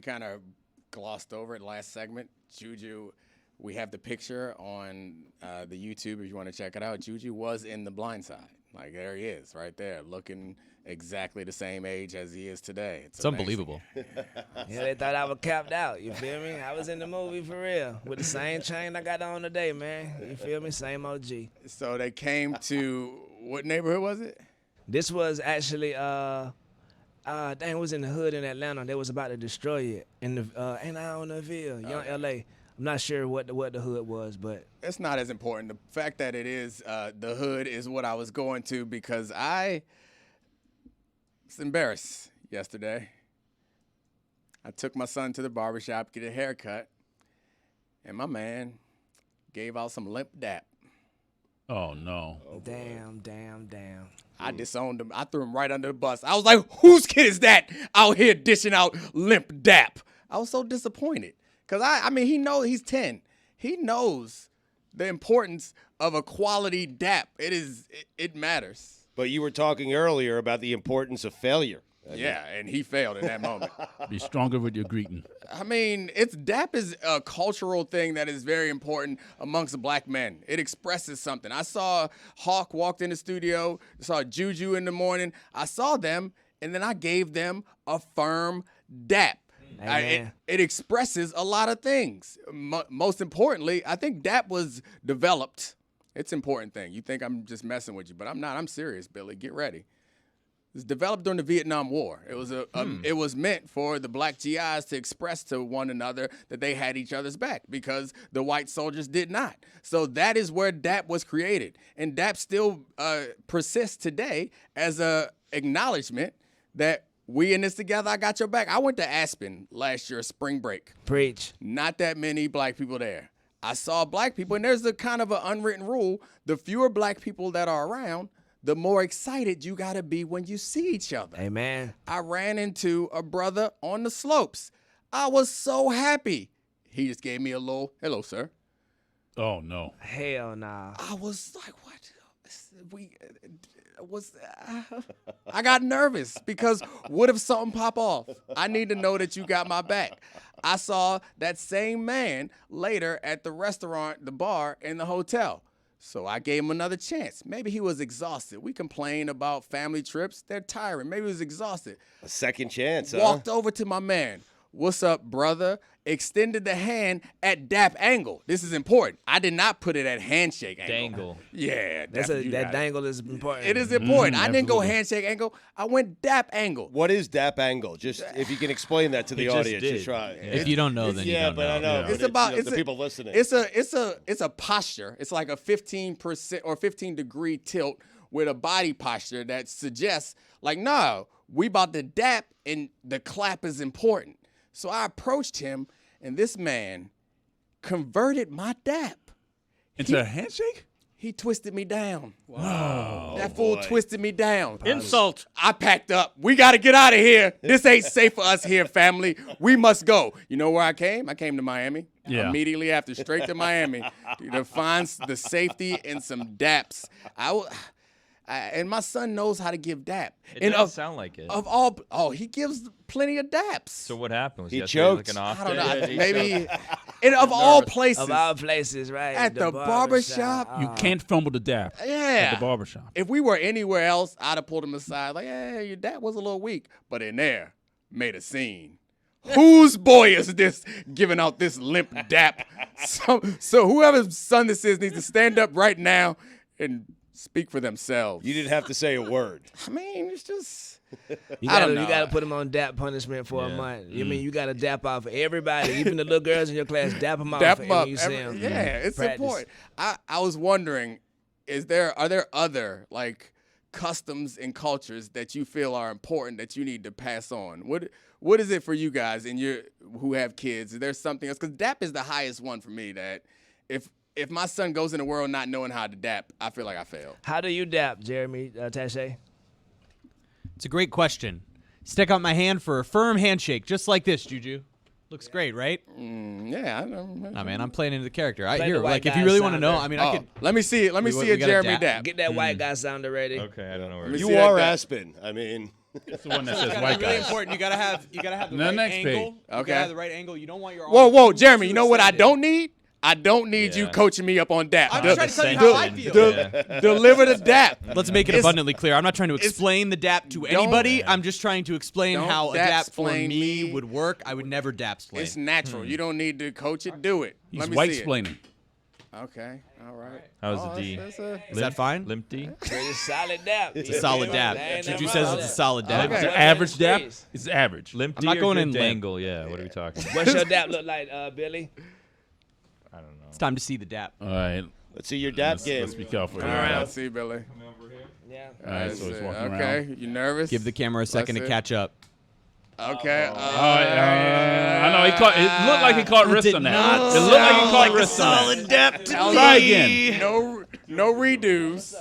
we kind of glossed over it last segment. Juju, we have the picture on the YouTube if you want to check it out. Juju was in The Blind Side. Like, there he is right there, looking exactly the same age as he is today. It's unbelievable. Yeah, they thought I was capped out. You feel me? I was in the movie for real with the same chain I got on today, man. You feel me? Same OG. So they came to, what neighborhood was it? This was actually, it was in the hood in Atlanta. They was about to destroy it in the, ain't I on the Ville, Young LA. I'm not sure what the hood was, but It's not as important. The fact that it is the hood is what I was going to, because I was embarrassed yesterday. I took my son to the barbershop to get a haircut, and my man gave out some limp dap. Oh, no. damn. I disowned him. I threw him right under the bus. I was like, whose kid is that out here dishing out limp dap? I was so disappointed. Because, I mean, he knows he's 10. He knows the importance of a quality dap. It matters. But you were talking earlier about the importance of failure. Yeah, and he failed in that moment. Be stronger with your greeting. I mean, dap is a cultural thing that is very important amongst black men. It expresses something. I saw Hawk walked in the studio, saw Juju in the morning. I saw them, and then I gave them a firm dap. It expresses a lot of things. Most importantly, I think dap was developed. It's an important thing. You think I'm just messing with you, but I'm not. I'm serious, Billy. Get ready. It was developed during the Vietnam War. It was it was meant for the black GIs to express to one another that they had each other's back because the white soldiers did not. So that is where DAP was created. And DAP still persists today as a acknowledgement that we in this together, I got your back. I went to Aspen last year, spring break. Preach. Not that many black people there. I saw black people, and there's a kind of an unwritten rule. The fewer black people that are around, the more excited you got to be when you see each other. Amen. I ran into a brother on the slopes. I was so happy. He just gave me a little, hello, sir. Oh, no. Hell nah. I was like, what? I got nervous because what if something pop off? I need to know that you got my back. I saw that same man later at the restaurant, the bar, and the hotel. So I gave him another chance. Maybe he was exhausted. We complain about family trips. They're tiring. Maybe he was exhausted. A second chance, Walked over to my man. What's up, brother? Extended the hand at dap angle. This is important. I did not put it at handshake angle. Dangle. Yeah. That dangle is important. It is important. I didn't go handshake angle. I went dap angle. What is dap angle? Just if you can explain that to the just audience, did. just try. If you don't know, then you don't know. I know. Yeah. But It's about the people listening. It's a posture. It's like a 15% or 15-degree tilt with a body posture that suggests like, no, we about to dap and the clap is important. So I approached him, and this man converted my dap. Into a handshake? He twisted me down. Wow. That fool twisted me down. Insult. I packed up. We got to get out of here. This ain't safe for us here, family. We must go. You know where I came? I came to Miami. Yeah. Immediately after, straight to Miami to find the safety and some daps. And my son knows how to give dap. It does sound like it. He gives plenty of daps. So what happened? Was He yesterday like choked. an off I don't day? know. He Maybe. choked. And of all places. Of all places, right? At the barbershop. You can't fumble the dap Yeah. at the barbershop. If we were anywhere else, I'd have pulled him aside like, hey, your dad was a little weak. But in there, made a scene. Whose boy is this giving out this limp dap? So whoever's son this is needs to stand up right now and speak for themselves. You didn't have to say a word. I mean, it's just, You I don't gotta, know. you gotta put them on dap punishment for a month. You mean you gotta dap off everybody, even the little girls in your class. Dap them off Dap 'em when up. you see them. Yeah, it's Practice. important. I was wondering, are there other like customs and cultures that you feel are important that you need to pass on? What is it for you guys and who have kids? Is there something else? Because dap is the highest one for me. That if my son goes in the world not knowing how to dap, I feel like I failed. How do you dap, Jeremy Taché? It's a great question. Stick out my hand for a firm handshake, just like this, Juju. Looks great, right? Yeah. I don't, Nah, man, I'm playing into the character. Play Here, the white like, if guy you really want to sound know, there. I mean, I could. let me see it. Let me see we a gotta Jeremy dap. dap. Get that white guy sounder ready. Okay, I don't know where me it see You that are dap. Aspen. I mean, It's the one that says It's white really guys. important. You gotta have the The right next angle. page. You Okay. gotta have the right angle. You don't want your arm Whoa, too Jeremy, you know what I extended. don't need? I don't need you Yeah. coaching me up on dap. I'm just trying to tell you how I feel. Deliver the dap. Let's make it It's- abundantly clear. I'm not trying to explain the DAP to anybody. I'm just trying to explain Don't how a DAP for dap-splain me me. would work. I would never DAP splain. It's natural. You don't need to coach it. Do it. He's Let me white see it. splaining. Okay. All right. How's Oh, the D? Is that fine? Limp D? Pretty solid dap. It's a solid DAP. Juju says it's a solid DAP. Okay. The average dap is average. Limp I'm D not or going good in limp. angle? Yeah. What are we talking? What's your dap look like, Billy? I don't know. It's time to see the DAP. All right. Let's see your dap game. Let's be careful. All here. right. Let's see, Billy. Yeah. All right, so it's walking Okay. around. You nervous? Give the camera a second to Let's see. catch up. Okay. I know he caught. It looked like he caught wrist did on that. not It looked like he caught wrist on that. DAP to Try again. No redos.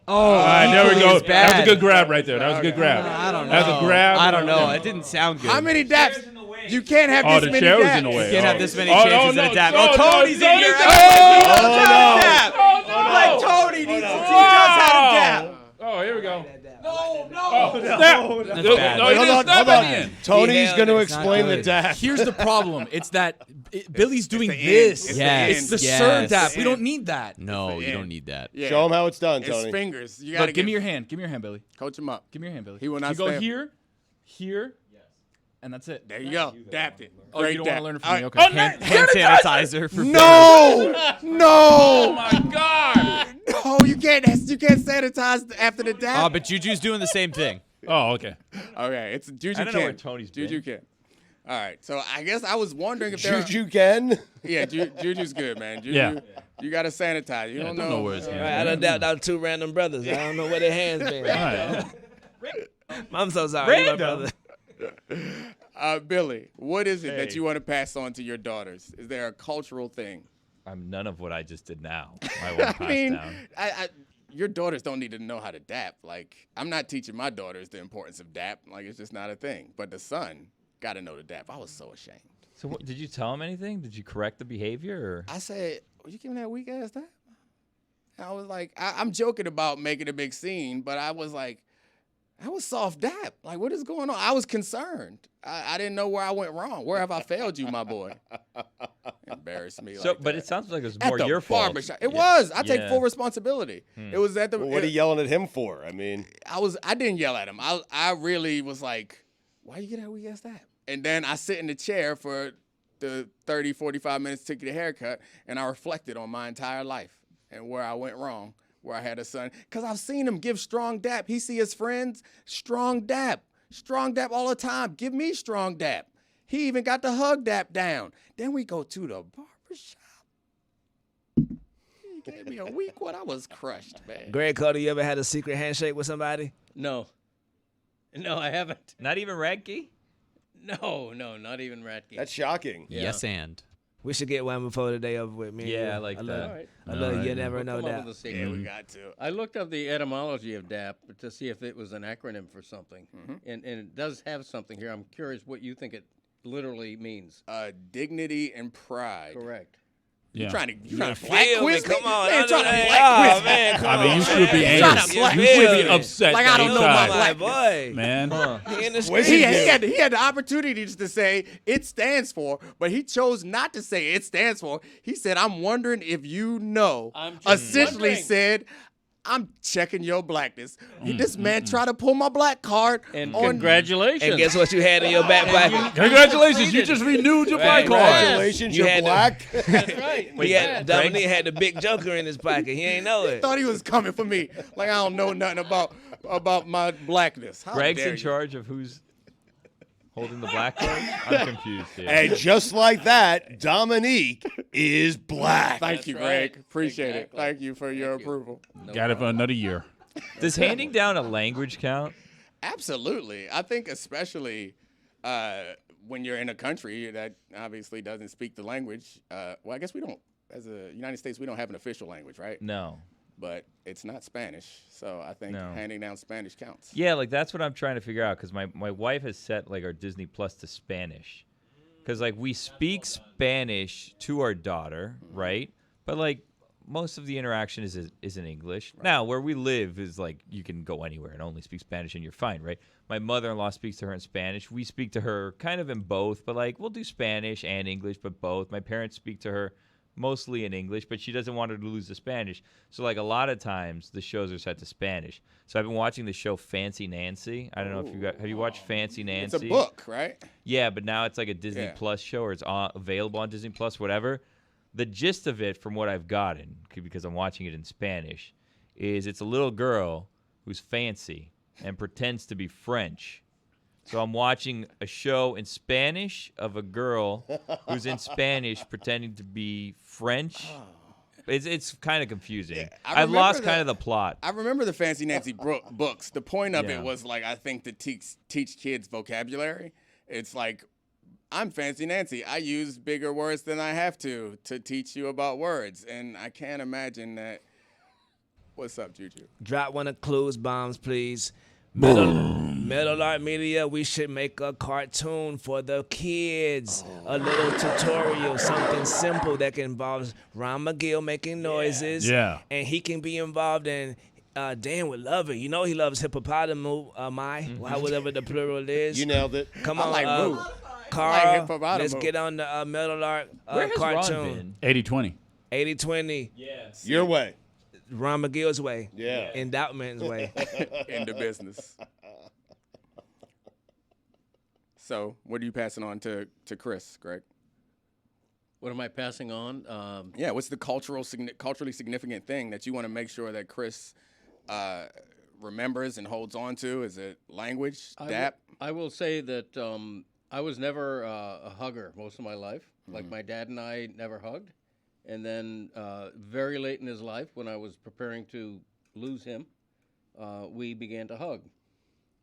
Oh, All right, there we go. equally as That was a bad. good grab right there. That was a good grab. I don't know. That was a grab. I don't know. It didn't sound good. How many daps? You can't have Oh, this the many chair was daps. in the way. Can't have this many Oh, chances no, at a DAP. no, Oh, no, Tony's in Tony's here. in Oh, there. he does have a DAP. Oh, no. Like Tony needs to. He does have a DAP. Oh, here we go. No. Snap. That's bad. No, he Hold didn't on, snap hold at on. the end. Tony's held going to it. It's not explain the good. dap. Here's the problem. It's that Billy's doing the end. this. It's Yes. It's the yes. sir dap. It's We the don't end. need that. No, the you don't end. need that. Yeah. Show him how it's done, It's Tony. fingers. You gotta Look, give me your hand. Give me your hand, Billy. Coach him up. Give me your hand, Billy. He will not You go stand. here, here, and that's it. There you go. Dapped it. Oh, Great you don't want dap. to learn it All from me? right. Okay. Oh, no. Hand sanitizer for No, Oh no, my God. no! You can't sanitize after the Oh, dap. but Juju's doing the same thing. Oh, okay. Okay, it's Juju I don't know can. where Tony's Juju been. can. All right, so I guess I was wondering if there. Juju Ken. Yeah, Juju's good, man. Juju, Yeah. you gotta sanitize. You I don't don't know where it's All right, I done dapped out two random brothers. I don't know where their hands been. All right. I'm so sorry, my brother. Billy, what is it that you want to pass on to your daughters? Is there a cultural thing? I'm none of what I just did now. I won't pass I mean, down. your daughters don't need to know how to dap. Like, I'm not teaching my daughters the importance of dap. Like, it's just not a thing. But the son got to know the dap. I was so ashamed. So what, did you tell him anything? Did you correct the behavior? Or? I said, "Were you giving that weak ass dap?" And I was like, I'm joking about making a big scene, but I was like, I was soft dap. Like, what is going on? I was concerned. I didn't know where I went wrong. Where have I failed you, my boy? Embarrassed me. So, like but that. it sounds like it was At more the your fault. barbershop. It Yeah. was. I take Yeah. full responsibility. It was at the. Well, what are you yelling at him for? I mean, I didn't yell at him. I really was like, why you get that weak ass dap? And then I sit in the chair for the 30, 45 minutes to get a haircut, and I reflected on my entire life and where I went wrong, where I had a son. Because I've seen him give strong dap. He see his friends, strong dap all the time. Give me strong dap. He even got the hug dap down. Then we go to the barbershop. He gave me a weak one. I was crushed, man. Greg Carter, you ever had a secret handshake with somebody? No. No, I haven't. Not even Radke? No, not even Ratke. that's shocking. Yeah. Yes, and. We should get one before the day over with. Me and Yeah, you. I like that. love- All right. I love All you right. never We'll know come up that. with a secret. Yeah, we got to. I looked up the etymology of DAP to see if it was an acronym for something, and it does have something here. I'm curious what you think it literally means. Dignity and pride. Correct. Yeah. You trying to black Feel me, quiz me? come on. Man, trying to Hey, black oh, quiz me. man, come I mean, you on, should be man. angry. Trying to black You should be me. upset. Like, I don't know my anytime, My boy. man. He in the Where's street. He had the opportunity just to say it stands for, but he chose not to say it stands for. He said, "I'm wondering if you know." I'm just Essentially wondering. said, "I'm checking your blackness." This man tried to pull my black card And on. congratulations. And guess what you had in your back pocket? Congratulations, you just renewed your black card. Congratulations, You you're had to- black. That's right. He had, Dominique had the big joker in his pocket. He ain't know it. Thought he was coming for me. Like I don't know nothing about my blackness. How Greg's dare in you. charge of who's holding the black card? I'm confused here. And just like that, Dominique is black. Thank you, right. Greg. Appreciate Exactly. it. Thank you for your approval. Got it for another year. Does handing down a language count? Absolutely. I think especially when you're in a country that obviously doesn't speak the language. Well, I guess we don't, as a United States, we don't have an official language, right? No. But it's not Spanish. So I think No. handing down Spanish counts. Yeah, like that's what I'm trying to figure out because my wife has set like our Disney Plus to Spanish. Because like we speak Spanish to our daughter, right? But like most of the interaction is in English. Right. Now, where we live is like you can go anywhere and only speak Spanish and you're fine, right? My mother-in-law speaks to her in Spanish. We speak to her kind of in both, but like we'll do Spanish and English, but both. My parents speak to her mostly in English, but she doesn't want her to lose the Spanish. So like a lot of times the shows are set to Spanish. So I've been watching the show Fancy Nancy. I don't know if have you watched Fancy Nancy? It's a book, right? Yeah, but now it's like a Disney Plus show, or it's available on Disney Plus, whatever. The gist of it, from what I've gotten, because I'm watching it in Spanish, is it's a little girl who's fancy and pretends to be French. So I'm watching a show in Spanish of a girl who's in Spanish pretending to be French. It's kind of confusing. Yeah, I've lost kind of the plot. I remember the Fancy Nancy books. The point of it was like, I think, to teach kids vocabulary. It's like, I'm Fancy Nancy. I use bigger words than I have to teach you about words. And I can't imagine that. What's up, Juju? Drop one of Clues bombs, please. Metal Art Media, we should make a cartoon for the kids. A little tutorial, something simple that can involve Ron McGill making noises. Yeah. And he can be involved in, Dan would love it. You know he loves hippopotamus, whatever the plural is. You nailed it. Come on, Carl, let's get on the Metal Art Where has cartoon. Ron 80-20. 80-20. Yes. Your way. Ron McGill's way. Yeah. Endowment's way. Into business. So, what are you passing on to Chris, Greg? What am I passing on? What's the culturally significant thing that you want to make sure that Chris remembers and holds on to? Is it language, DAP? I will say that I was never a hugger most of my life. Like my dad and I never hugged. And then very late in his life, when I was preparing to lose him, we began to hug.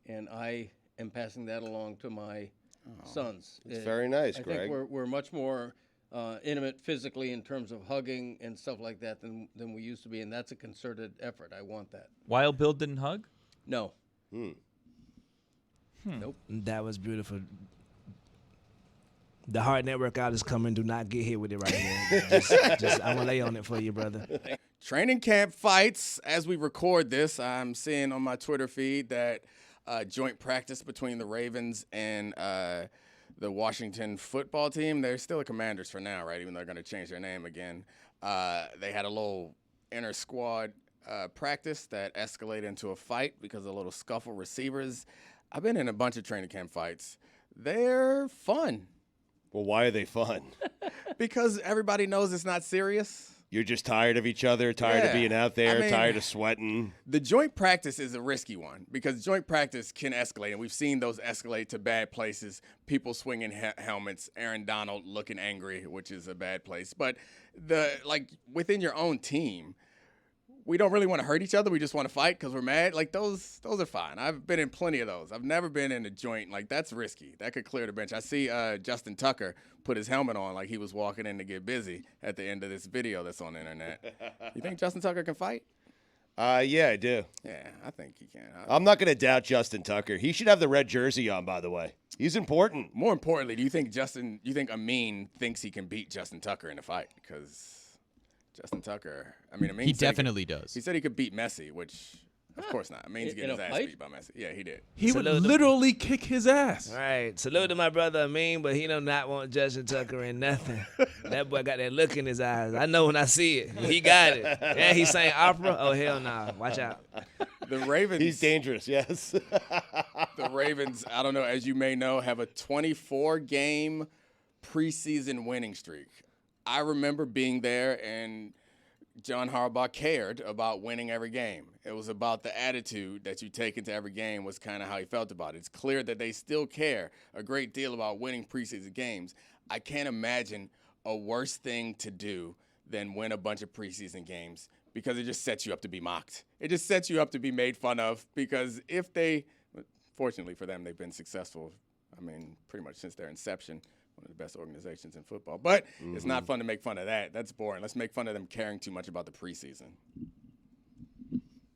And I am passing that along to my sons. It's very nice, Greg. I think we're much more intimate physically in terms of hugging and stuff like that than we used to be, and that's a concerted effort. I want that. Wild Bill didn't hug? No. Nope. That was beautiful. The Hard Network out is coming. Do not get hit with it right here. just I'm going to lay on it for you, brother. Training camp fights. As we record this, I'm seeing on my Twitter feed that joint practice between the Ravens and the Washington football team. They're still the Commanders for now, right? Even though they're going to change their name again. They had a little inter-squad practice that escalated into a fight because of a little scuffle. Receivers. I've been in a bunch of training camp fights. They're fun. Well, why are they fun? Because everybody knows it's not serious. You're just tired of each other, tired of being out there, tired of sweating. The joint practice is a risky one because joint practice can escalate, and we've seen those escalate to bad places. People swinging helmets, Aaron Donald looking angry, which is a bad place. But within your own team, we don't really want to hurt each other. We just want to fight because we're mad. Like, those are fine. I've been in plenty of those. I've never been in a joint. Like, that's risky. That could clear the bench. I see Justin Tucker put his helmet on like he was walking in to get busy at the end of this video that's on the internet. You think Justin Tucker can fight? Yeah, I do. Yeah, I think he can. I'm not going to doubt Justin Tucker. He should have the red jersey on, by the way. He's important. More importantly, do you think Amin thinks he can beat Justin Tucker in a fight? Because Justin Tucker, Amin he definitely does. He said he could beat Messi, which, of course not. Amin's getting his ass beat by Messi. Yeah, he did. He would literally kick his ass. Right. Salute to my brother Amin, but he do not want Justin Tucker in nothing. That boy got that look in his eyes. I know when I see it. He got it. Yeah, he sang opera. Oh, hell nah. Watch out. The Ravens. He's dangerous, yes. The Ravens, I don't know, as you may know, have a 24-game preseason winning streak. I remember being there, and John Harbaugh cared about winning every game. It was about the attitude that you take into every game was kind of how he felt about it. It's clear that they still care a great deal about winning preseason games. I can't imagine a worse thing to do than win a bunch of preseason games because it just sets you up to be mocked. It just sets you up to be made fun of because fortunately for them, they've been successful, pretty much since their inception. One of the best organizations in football. But it's not fun to make fun of that. That's boring. Let's make fun of them caring too much about the preseason.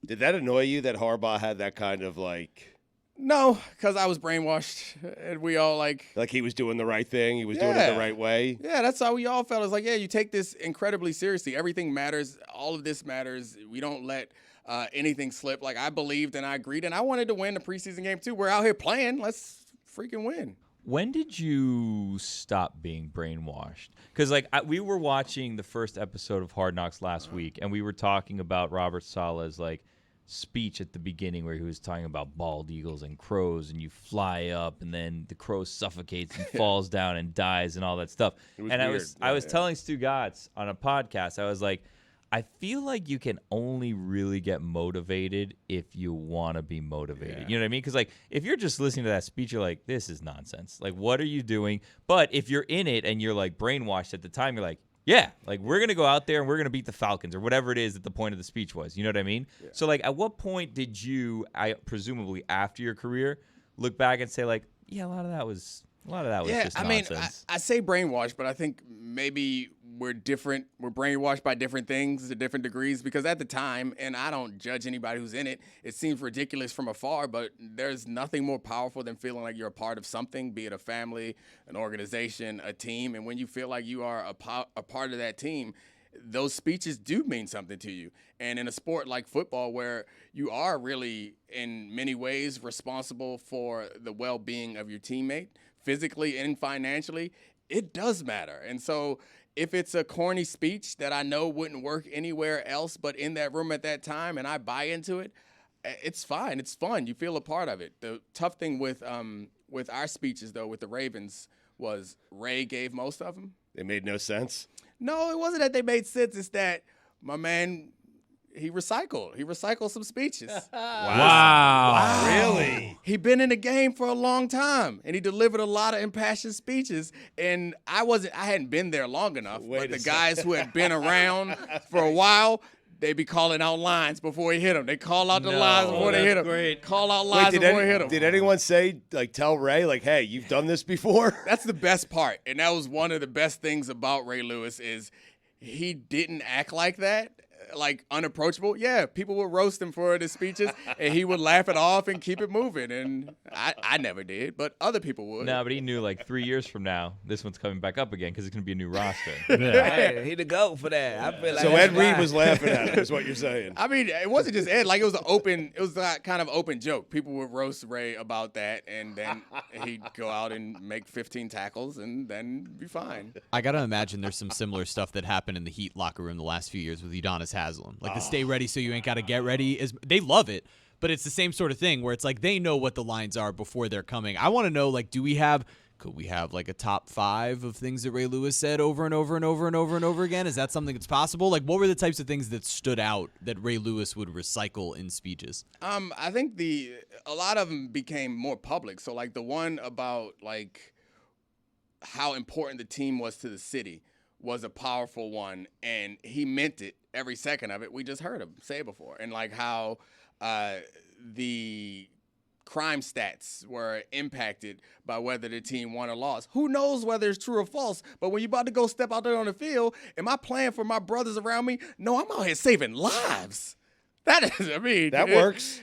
Did that annoy you that Harbaugh had that kind of No, because I was brainwashed, and we all like Like he was doing the right thing. He was doing it the right way. Yeah, that's how we all felt. It's like, yeah, you take this incredibly seriously. Everything matters. All of this matters. We don't let anything slip. Like, I believed and I agreed, and I wanted to win the preseason game, too. We're out here playing. Let's freaking win. When did you stop being brainwashed? Because, like, we were watching the first episode of Hard Knocks last week, and we were talking about Robert Saleh's, like, speech at the beginning where he was talking about bald eagles and crows, and you fly up, and then the crow suffocates and falls down and dies and all that stuff. It was and weird. I was telling Stugotz on a podcast, I was like, I feel like you can only really get motivated if you want to be motivated. Yeah. You know what I mean? Because, like, if you're just listening to that speech, you're like, this is nonsense. Like, what are you doing? But if you're in it and you're, like, brainwashed at the time, you're like, yeah, like, we're going to go out there and we're going to beat the Falcons or whatever it is that the point of the speech was. You know what I mean? Yeah. So, like, at what point did you, presumably after your career, look back and say, like, yeah, a lot of that was just nonsense. I say brainwashed, but I think maybe we're different. We're brainwashed by different things to different degrees, because at the time, and I don't judge anybody who's in it, it seems ridiculous from afar, but there's nothing more powerful than feeling like you're a part of something, be it a family, an organization, a team. And when you feel like you are a part of that team, those speeches do mean something to you. And in a sport like football, where you are really, in many ways, responsible for the well-being of your teammate, physically and financially, it does matter. And so if it's a corny speech that I know wouldn't work anywhere else but in that room at that time, and I buy into it, it's fine. It's fun. You feel a part of it. The tough thing with our speeches, though, with the Ravens, was Ray gave most of them. It made no sense. No, it wasn't that they made sense. It's that my man, he recycled some speeches. Wow. Really? He'd been in the game for a long time, and he delivered a lot of impassioned speeches. And I hadn't been there long enough, but the guys who had been around for a while, they'd be calling out lines before he hit them. They call out the lines before they hit him. Great. Call out lines before he hit them. Did anyone say, like, tell Ray, like, hey, you've done this before? That's the best part. And that was one of the best things about Ray Lewis is he didn't act like that, like unapproachable. Yeah, people would roast him for the speeches, and he would laugh it off and keep it moving. And I never did, but other people would. No, but he knew, like, 3 years from now, this one's coming back up again because it's going to be a new roster. Hey, he the GOAT for that. I feel like So that's Ed Reed right. was laughing at him, is what you're saying. I mean, it wasn't just Ed. Like, it was that kind of open joke. People would roast Ray about that, and then he'd go out and make 15 tackles and then be fine. I gotta imagine there's some similar stuff that happened in the Heat locker room the last few years with Udonis Haslem. Like the stay ready so you ain't gotta get ready they love it, but it's the same sort of thing where it's like they know what the lines are before they're coming. I want to know, like, could we have like a top 5 of things that Ray Lewis said over and over and over and over and over again? Is that something that's possible? Like, what were the types of things that stood out that Ray Lewis would recycle in speeches? I think a lot of them became more public. So, like, the one about, like, how important the team was to the city was a powerful one, and he meant it every second of it. We just heard him say it before. And, like, how the crime stats were impacted by whether the team won or lost. Who knows whether it's true or false, but when you're about to go step out there on the field, am I playing for my brothers around me? No, I'm out here saving lives. That is, I mean. That works.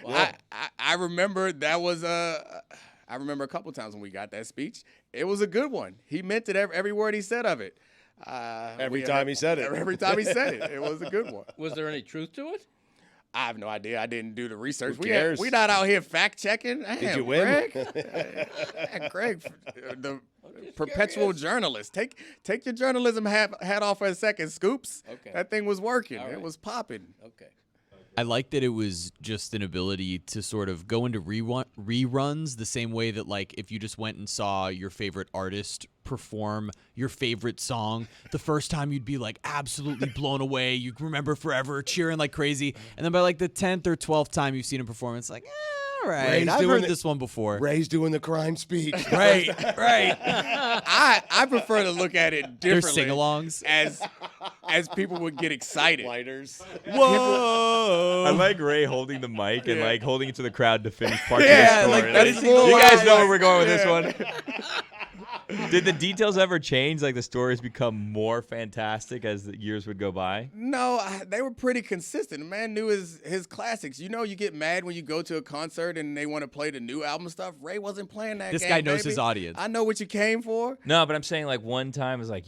I remember that was I remember a couple times when we got that speech. It was a good one. He meant it, every word he said of it. Every time he said it. Every time he said it. It was a good one. Was there any truth to it? I have no idea. I didn't do the research. Who cares? We're not out here fact checking. Did you win? Greg, the perpetual journalist. Take your journalism hat off for a second, Scoops. Okay. That thing was working. All right. It was popping. Okay. I like that it was just an ability to sort of go into reruns the same way that, like, if you just went and saw your favorite artist perform your favorite song, the first time you'd be, like, absolutely blown away. You remember forever, cheering like crazy. And then by, like, the 10th or 12th time you've seen him perform, it's like, all right, Ray's I've doing heard this one before. Ray's doing the crime speech. Right. I prefer to look at it There's differently. sing-alongs. As people would get excited. Lighters. Whoa! I like Ray holding the mic and, like, holding it to the crowd to finish part Yeah, of the like, story. that is cool. You guys know where we're going with this one. Did the details ever change? Like the stories become more fantastic as the years would go by? No, they were pretty consistent. The man knew his classics. You know, you get mad when you go to a concert and they want to play the new album stuff. Ray wasn't playing that This game, guy knows baby. his audience. I know what you came for. No, but I'm saying like one time it was like,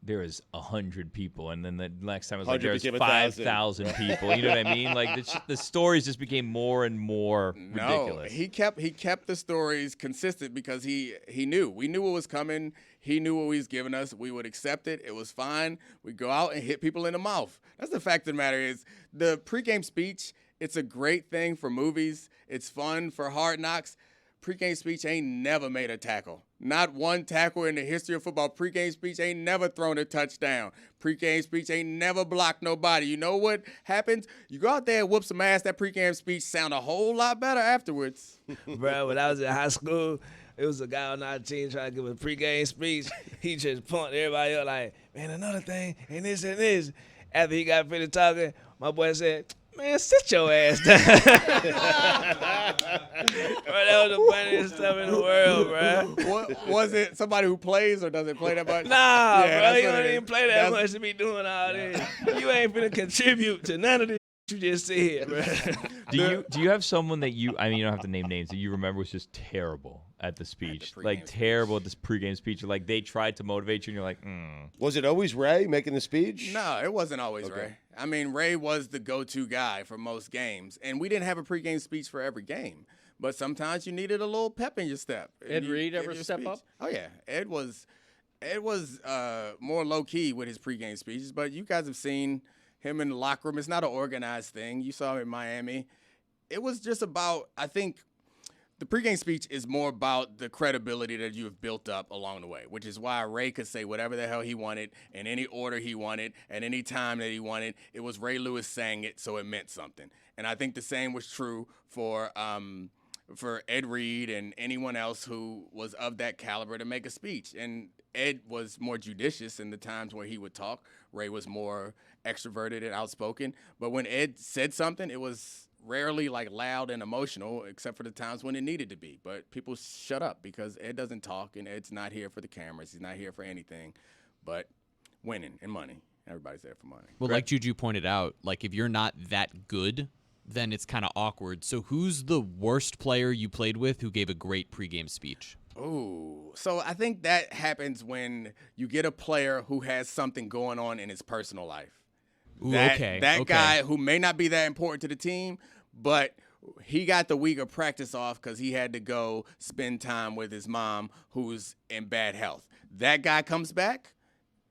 there was 100 people, and then the next time it was like 100 there was became 1,000. 5,000 people. You know what I mean? Like the stories just became more and more ridiculous. No, he kept the stories consistent because he knew. We knew what was coming. He knew what he was giving us. We would accept it. It was fine. We'd go out and hit people in the mouth. That's the fact of the matter is the pregame speech, it's a great thing for movies. It's fun for Hard Knocks. Pregame speech ain't never made a tackle. Not one tackle in the history of football. Pregame speech ain't never thrown a touchdown. Pregame speech ain't never blocked nobody. You know what happens? You go out there and whoop some ass, that pregame speech sound a whole lot better afterwards. Bro, when I was in high school, it was a guy on our team trying to give a pregame speech. He just punked everybody up like, man, another thing, and this and this. After he got finished talking, my boy said, man, sit your ass down. Bro, that was the funniest stuff in the world, bro. What, was it somebody who plays or doesn't play that much? Nah, Yeah, bro, that's you what don't it even is. play that That's- much to be doing all this. You ain't finna contribute to none of this you just said, bro. Do you have someone that you don't have to name names, that you remember was just terrible at the speech? pregame Like speech. terrible at this pregame speech. Like they tried to motivate you and you're like, Was it always Ray making the speech? No, it wasn't always Okay. Ray. I mean, Ray was the go-to guy for most games, and we didn't have a pregame speech for every game. But sometimes you needed a little pep in your step. Ed You Reed give ever your step speech. up? Oh yeah, Ed was more low-key with his pregame speeches. But you guys have seen him in the locker room. It's not an organized thing. You saw him in Miami. It was just about, I think, the pregame speech is more about the credibility that you have built up along the way, which is why Ray could say whatever the hell he wanted in any order he wanted at any time that he wanted. It was Ray Lewis saying it, so it meant something. And I think the same was true for Ed Reed and anyone else who was of that caliber to make a speech. And Ed was more judicious in the times where he would talk. Ray was more extroverted and outspoken. But when Ed said something, it was rarely like loud and emotional, except for the times when it needed to be. But people shut up because Ed doesn't talk, and Ed's not here for the cameras. He's not here for anything but winning and money. Everybody's there for money. Well, like Juju pointed out, like if you're not that good, then it's kind of awkward. So who's the worst player you played with who gave a great pregame speech? Ooh, so I think that happens when you get a player who has something going on in his personal life. Ooh, That okay. guy who may not be that important to the team, but he got the week of practice off because he had to go spend time with his mom who's in bad health. That guy comes back,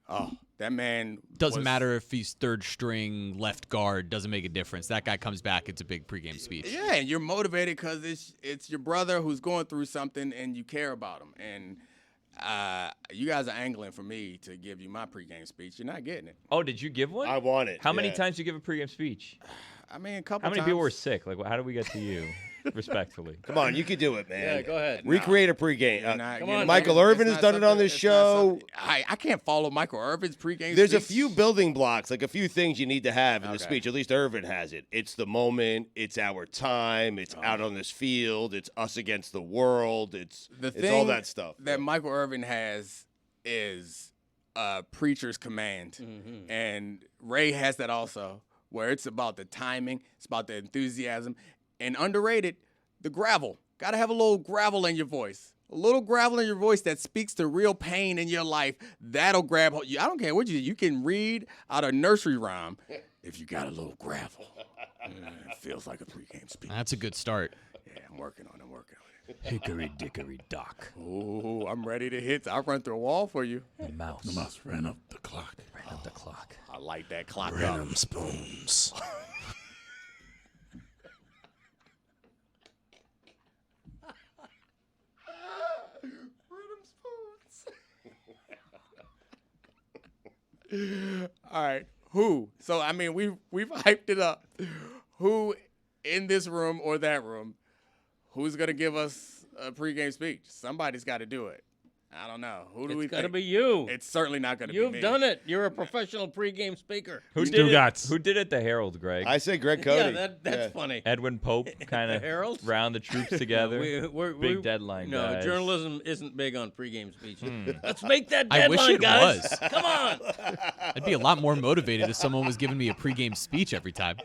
oh, that man Doesn't was- matter if he's third string, left guard, doesn't make a difference. That guy comes back, it's a big pregame speech. Yeah, and you're motivated because it's your brother who's going through something and you care about him. And you guys are angling for me to give you my pregame speech. You're not getting it. oh, did you give one? I want it. How many yeah. times did you give a pregame speech? I mean, a couple How many times. people were sick? Like, how did we get to you? Respectfully. Come on, you can do it, man. Yeah, go ahead. Recreate a pregame. You're not- Come you're on, not- Michael it's Irvin has not done it on something- this it's not show. something- I can't follow Michael Irvin's pregame There's a speech. few building blocks, like a few things you need to have in the Okay. speech. At least Irvin has it. It's the moment. It's our time. It's out on this field. It's us against the world. It's all that stuff. that Michael Irvin has is preacher's command, and Ray has that also, where it's about the timing, it's about the enthusiasm, and underrated, the gravel. Got to have a little gravel in your voice. A little gravel in your voice that speaks to real pain in your life. That'll grab you. I don't care what you can read out a nursery rhyme. If you got a little gravel, it feels like a pregame speech. That's a good start. Yeah, I'm working on it. Hickory dickory dock. Oh, I'm ready to hit. I'll run through a wall for you. The mouse. ran up the clock. Ran up the clock. I like that clock up. spoons. All right. Who? So I mean, we've hyped it up. Who in this room or that room? Who's gonna give us a pregame speech? Somebody's got to do it. I don't know. Who do we It's got to think? be you. It's certainly not going to be me. You've done it. You're a professional pregame speaker. Who did Stugotz. it? Who did it? The Herald, Greg. I say Greg Cody. Yeah, that's funny. Edwin Pope kind of Herald? round the troops together. We're deadline No, guys. journalism isn't big on pregame speeches. Let's make that I deadline, wish it guys. was. Come on. I'd be a lot more motivated if someone was giving me a pregame speech every time.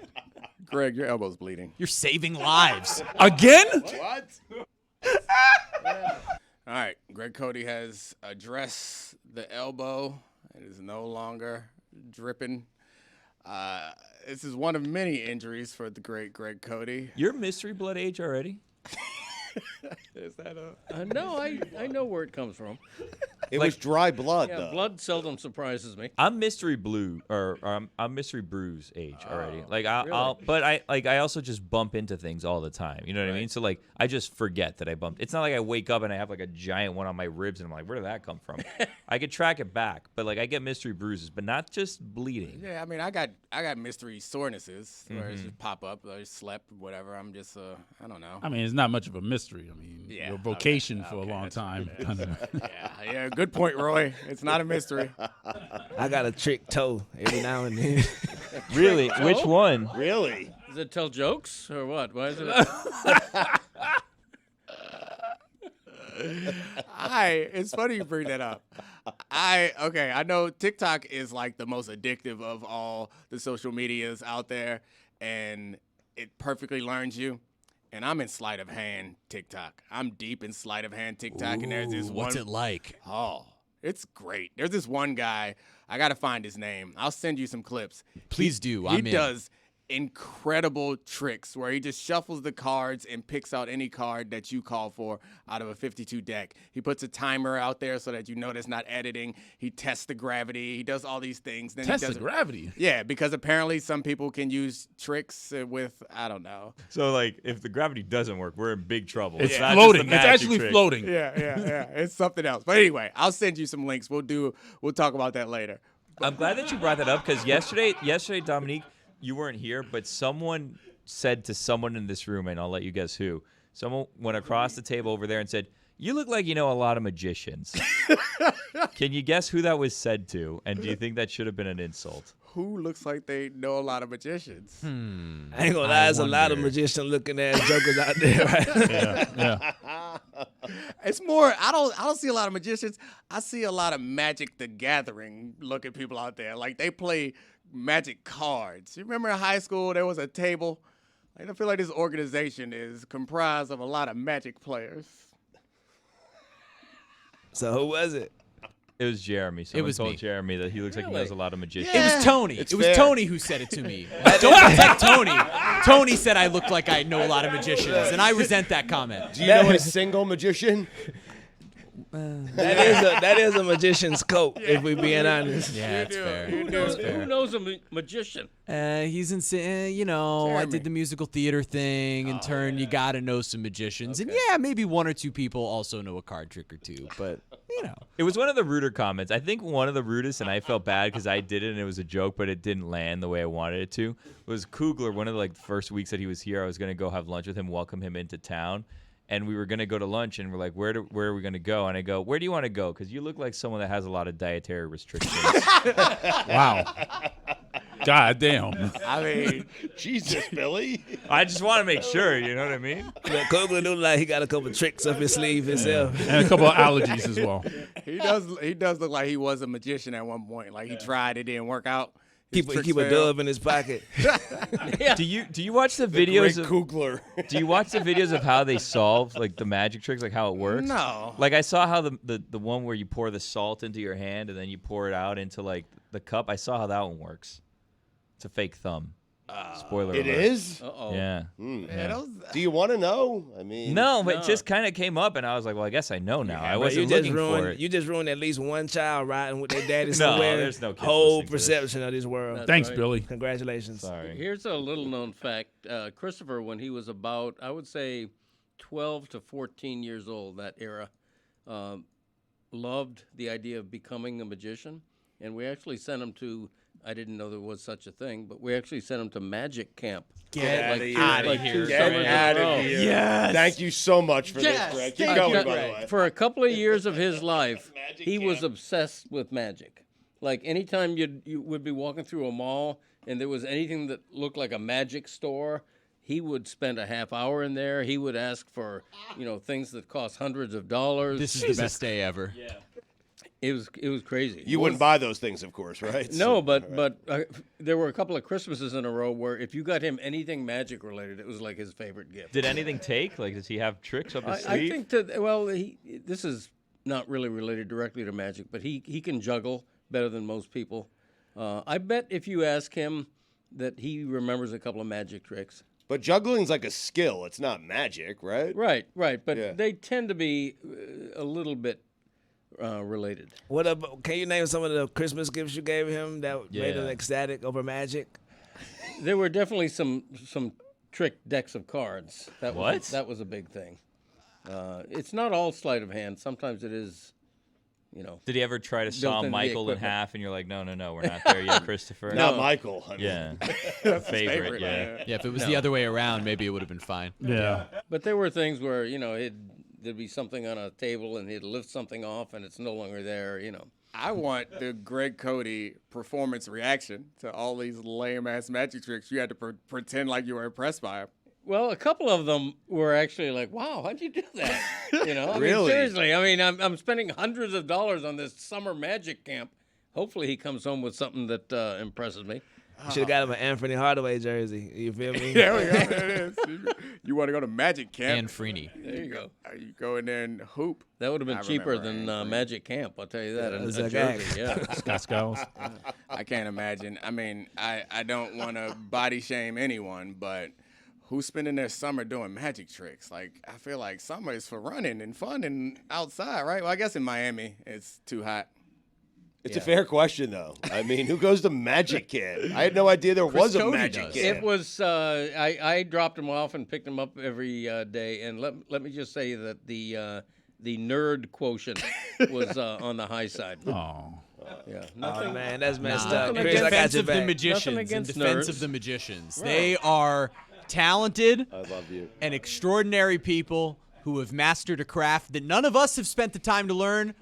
Greg, your elbow's bleeding. You're saving lives. Again? What? All right, Greg Cody has addressed the elbow. It is no longer dripping. This is one of many injuries for the great Greg Cody. You're mystery blood age already? Is that a... No, I know where it comes from. It was dry blood, Yeah, though. blood seldom surprises me. I'm mystery blue or I'm mystery bruise age already. Like I'll really? but I also just bump into things all the time. You know what I mean? So like I just forget that I bumped. It's not like I wake up and I have like a giant one on my ribs and I'm like, where did that come from? I could track it back, but like I get mystery bruises, but not just bleeding. Yeah, I mean, I got mystery sorenesses where it just pop up. I slept, whatever. I'm just, I don't know. I mean, it's not much of a mystery. I mean, Yeah, your vocation for a okay, long that's time. Yeah, good point, Roy. It's not a mystery. I got a trick toe every now and then. Really? Which one? Really? Does it tell jokes or what? Why is it? It's funny you bring that up. I know TikTok is like the most addictive of all the social medias out there, and it perfectly learns you. And I'm in sleight of hand TikTok. I'm deep in sleight of hand TikTok, and there's this What's one. it like? Oh, it's great. There's this one guy. I gotta find his name. I'll send you some clips. Please do. He I'm in. does incredible tricks where he just shuffles the cards and picks out any card that you call for out of a 52 deck. He puts a timer out there so that you know that's not editing. He tests the gravity. He does all these things. Then Test he the does gravity. Yeah, because apparently some people can use tricks with, I don't know. So like if the gravity doesn't work, we're in big trouble. It's not just floating. the It's magic actually trick. floating. Yeah. It's something else. But anyway, I'll send you some links. We'll talk about that later. I'm glad that you brought that up because yesterday, Dominique, you weren't here, but someone said to someone in this room, and I'll let you guess who. Someone went across the table over there and said, "You look like you know a lot of magicians." Can you guess who that was said to? And do you think that should have been an insult? Who looks like they know a lot of magicians? I ain't gonna lie, there's a lot of wonder. magician looking ass jokers out there, right? Yeah. It's more. I don't see a lot of magicians. I see a lot of Magic the Gathering looking people out there. Like they play Magic cards. You remember in high school there was a table. I feel like this organization is comprised of a lot of Magic players. So who was it? It was Jeremy. Someone was told me. Jeremy that he looks like he knows a lot of magicians. It was Tony. It's It was fair. Tony who said it to me. Don't protect Tony. Tony said I look like I know a lot of magicians, and I resent that comment. Do you know a single magician? That is a magician's coat, if we being honest. Yeah, that's fair. Who knows a magician? He's in, I Jeremy. did the musical theater thing. In turn, you got to know some magicians. And yeah, maybe one or two people also know a card trick or two. But, It was one of the ruder comments. I think one of the rudest, and I felt bad because I did it and it was a joke, but it didn't land the way I wanted it to, was Kugler. One of the first weeks that he was here, I was going to go have lunch with him, welcome him into town. And we were going to go to lunch, and we're like, where are we going to go? And I go, where do you want to go? Because you look like someone that has a lot of dietary restrictions. Wow. God damn. I mean, Jesus, Billy. I just want to make sure, you know what I mean? Coughlin look like he got a couple tricks up his sleeve himself. And a couple of allergies as well. he does look like he was a magician at one point. Like he tried, it didn't work out. His Keep tricks a failed. dove in his pocket. Do you watch the Great videos of Kugler. Do you watch the videos of how they solve the magic tricks, like how it works? No. Like I saw how the one where you pour the salt into your hand and then you pour it out into the cup. I saw how that one works. It's a fake thumb. Spoiler It alert. is? Uh-oh. Yeah. Yeah, those- Do you want to know? I mean, No, but No. it just kind of came up, and I was like, well, I guess I know now. I Bro, wasn't looking for it. You just ruined at least one child riding with their daddy No, somewhere. there's no kids whole listening to this. perception of this world. That's Thanks, right. Billy. Congratulations. Sorry. Here's a little known fact. Christopher, when he was about, I would say, 12 to 14 years old, that era, loved the idea of becoming a magician. and we actually sent him to. I didn't know there was such a thing, but we actually sent him to magic camp. Get Like out two- of like here. two Get summers in a out row. of here. Yes. Thank you so much for Yes, this, Greg. Keep thank going, you, by the Greg. way. For a couple of years of his life, Magic he was camp. obsessed with magic. Like anytime you would be walking through a mall and there was anything that looked like a magic store, he would spend a half hour in there. He would ask for, things that cost hundreds of dollars. This is the best day ever. Yeah. It was crazy. You wouldn't buy those things, of course, right? No, but there were a couple of Christmases in a row where if you got him anything magic related, it was like his favorite gift. Did anything take? Like, does he have tricks up his I sleeve? think that this is not really related directly to magic, but he can juggle better than most people. I bet if you ask him that he remembers a couple of magic tricks. But juggling's like a skill. It's not magic, right? Right. But Yeah. they tend to be a little bit related. What about? Can you name some of the Christmas gifts you gave him that made him Yeah. ecstatic over magic? There were definitely some trick decks of cards. What? That was a big thing. It's not all sleight of hand. Sometimes it is, Did he ever try to saw into the Michael in equipment. half and you're like, no, we're not there yet, Christopher? Not Michael. I mean. Yeah. favorite, yeah. Yeah, if it was the other way around, maybe it would have been fine. Yeah. But there were things where there'd be something on a table and he'd lift something off and it's no longer there. I want the Greg Cody performance reaction to all these lame ass magic tricks. You had to pretend like you were impressed by him. Well, a couple of them were actually like, "Wow, how'd you do that?" I mean, Really? seriously. I mean, I'm spending hundreds of dollars on this summer magic camp. Hopefully, he comes home with something that impresses me. You should have got him an Anthony Hardaway jersey. You feel me? There we go. There it is. You want to go to magic camp? And Freeney. There you go. You go in there and hoop. That would have been I cheaper remember than Anthony. magic camp. I'll tell you that. was a a gag. jersey, yeah. Scott Skiles. I can't imagine. I mean, I don't want to body shame anyone, but who's spending their summer doing magic tricks? Like, I feel like summer is for running and fun and outside, right? Well, I guess in Miami it's too hot. It's a fair question, though. I mean, who goes to Magic Camp? I had no idea there was a Cody Magic does. Camp. It was. I dropped him off and picked him up every day. And let me just say that the nerd quotient was on the high side. Oh. Yeah. Oh, man, that's messed Nah. up. In Chris, I got Defense your of the back. magicians. In against defense nerds. of the magicians. They are talented I love you. and extraordinary people who have mastered a craft that none of us have spent the time to learn.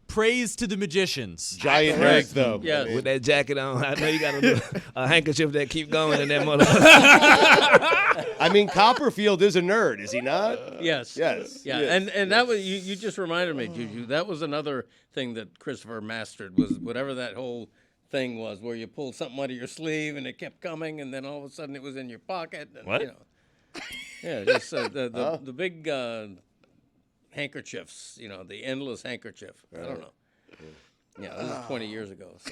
Praise to the magicians. Giant nerds, though. Yes. With that jacket on, I know you got a handkerchief that keep going in that motherfucker. I mean, Copperfield is a nerd, is he not? Yes. Yes. Yeah. Yes. And that was you just reminded me, Juju. That was another thing that Christopher mastered was whatever that whole thing was, where you pulled something out of your sleeve and it kept coming, and then all of a sudden it was in your pocket. And, What? Yeah. Just the big. Handkerchiefs, the endless handkerchief. I don't know. Yeah, this is 20 years ago. So.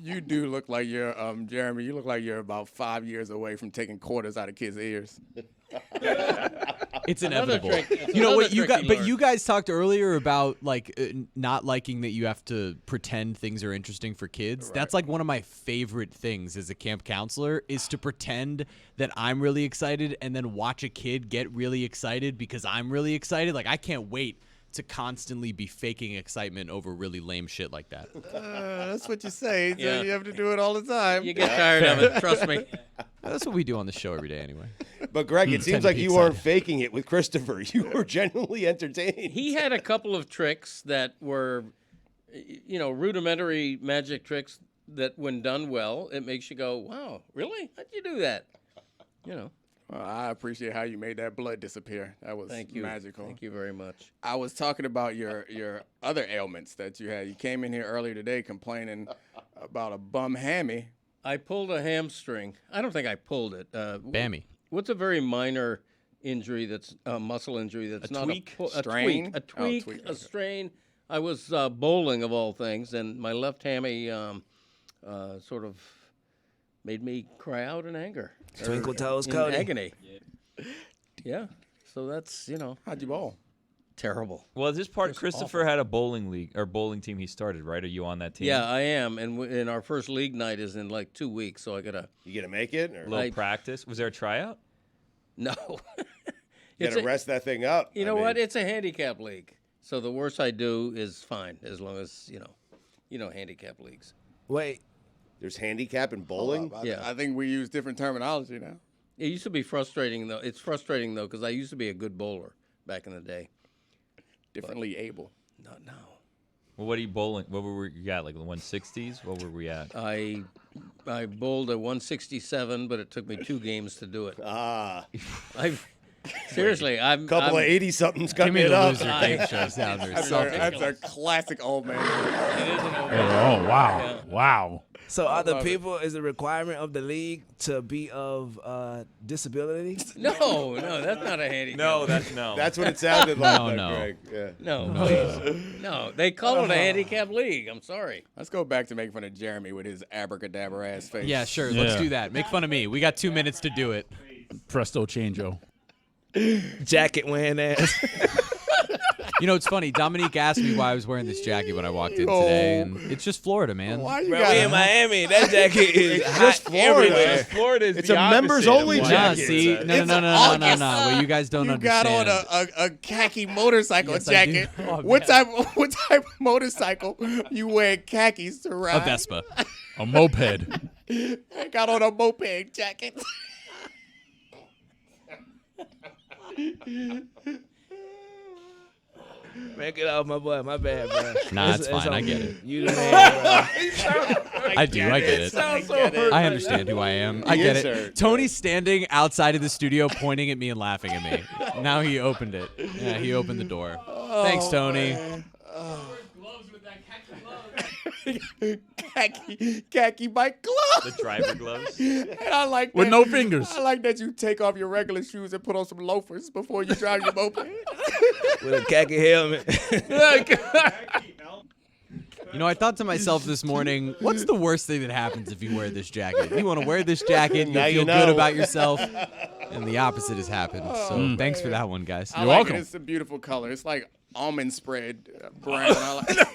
You do look like you're Jeremy. You look like you're about 5 years away from taking quarters out of kids' ears. It's inevitable. trick- it's You know another what you trick got? he But learned. you guys talked earlier about not liking that you have to pretend things are interesting for kids. That's like one of my favorite things as a camp counselor is to pretend that I'm really excited and then watch a kid get really excited because I'm really excited. Like I can't wait to constantly be faking excitement over really lame shit like that. That's what you say. So Yeah. you have to do it all the time. You get tired of it, trust me. That's what we do on the show every day anyway. But, Greg, it Tend seems to like be you weren't excited. faking it with Christopher. You were genuinely entertained. He had a couple of tricks that were, rudimentary magic tricks that when done well, it makes you go, wow, really? How'd you do that? Well, I appreciate how you made that blood disappear. That was Thank you. magical. Thank you very much. I was talking about your other ailments that you had. You came in here earlier today complaining about a bum hammy. I pulled a hamstring. I don't think I pulled it. Bammy. What's a very minor injury that's a muscle injury that's not tweak? a Strain? tweak, a tweak, tweak, a okay. strain. I was bowling of all things, and my left hammy sort of made me cry out in anger. Twinkle toes, In Cody. agony. Yeah. So that's, How'd you bowl? terrible. Well, this part, Just Christopher had a bowling league or bowling team he started, right? Are you on that team? Yeah, I am. And our first league night is in like 2 weeks, so I got to. You gonna make it? Or A little practice. Was there a tryout? No. you gotta rest that thing up. You know what? It's a handicap league. So the worst I do is fine, as long as, handicap leagues. Wait, There's handicap and bowling. Yeah. I think we use different terminology now. It used to be frustrating, though. It's frustrating, though, because I used to be a good bowler back in the day. Differently able. Not now. Well, what are you bowling? What were you at? Like the 160s? What were we at? I bowled a 167, but it took me 2 games to do it. Seriously, I'm Couple of 80-somethings Give cutting me it the up. loser game shows down there. That's a classic old man. Oh, wow. Wow. so are the people, is the requirement of the league to be of disability? No, that's not a handicap. No, no. That's what it sounded like, No. Greg. Yeah. No, please. No, they call it a handicap league. I'm sorry. Let's go back to making fun of Jeremy with his abracadabra ass face. Yeah, sure. Let's Yeah. do that. Make fun of me. We got 2 minutes to do it. Presto changeo. Jacket wearing ass. You know, it's funny. Dominique asked me why I was wearing this jacket when I walked in today, and it's just Florida, man. Why you Bro, got we in Miami. That jacket is It's hot just Florida. everywhere. Florida is It's the a members opposite of only what Nah, jacket. see, no. Well, you guys don't You understand. got on a khaki motorcycle Yes, I do. jacket. Oh, what man. type of motorcycle you wear khakis to ride? A Vespa. A moped. I got on a moped jacket. Make it off, my boy. My bad, bro. Nah, It's it's fine. I on get me. it. You the man, bro. I do. I get it. I understand who I am. I get is it. hurt. Tony's standing outside of the studio pointing at me and laughing at me. Now he opened it. Yeah, he opened the door. Thanks, Tony. khaki bike gloves. The driver gloves. And I like With that- no fingers. I like that you take off your regular shoes and put on some loafers before you drive your moped. With a khaki helmet. You know, I thought to myself this morning, what's the worst thing that happens if you wear this jacket? You want to wear this jacket, Now you'll you feel good know. about yourself, and the opposite has happened. So thanks for that one, guys. I You're like welcome. it. It's a beautiful color. It's like almond spread brown. I like.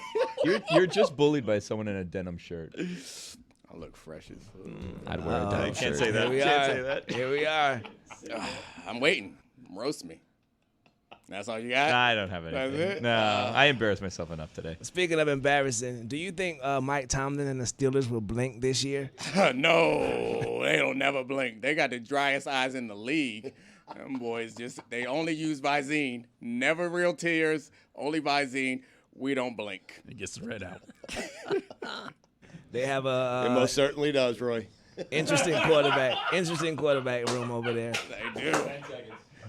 You're just bullied by someone in a denim shirt. I look fresh as. I'd wear a denim Can't shirt. say that. Here we Can't are. say that. Here we are. I'm waiting. Roast me. That's all you got? I don't have anything. That's it? No, I embarrassed myself enough today. Speaking of embarrassing, do you think Mike Tomlin and the Steelers will blink this year? No, they don't never blink. They got the driest eyes in the league. Them boys they only use Visine. Never real tears, only Visine. We don't blink. It gets the red out. They have It a most certainly does, Roy. interesting quarterback room over there. They do.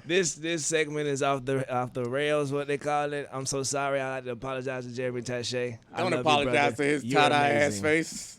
This segment is off the rails, what they call it. I'm so sorry. I like to apologize to Jeremy Taché. I Don't love you, apologize brother. to his You're tie-dye ass amazing. face.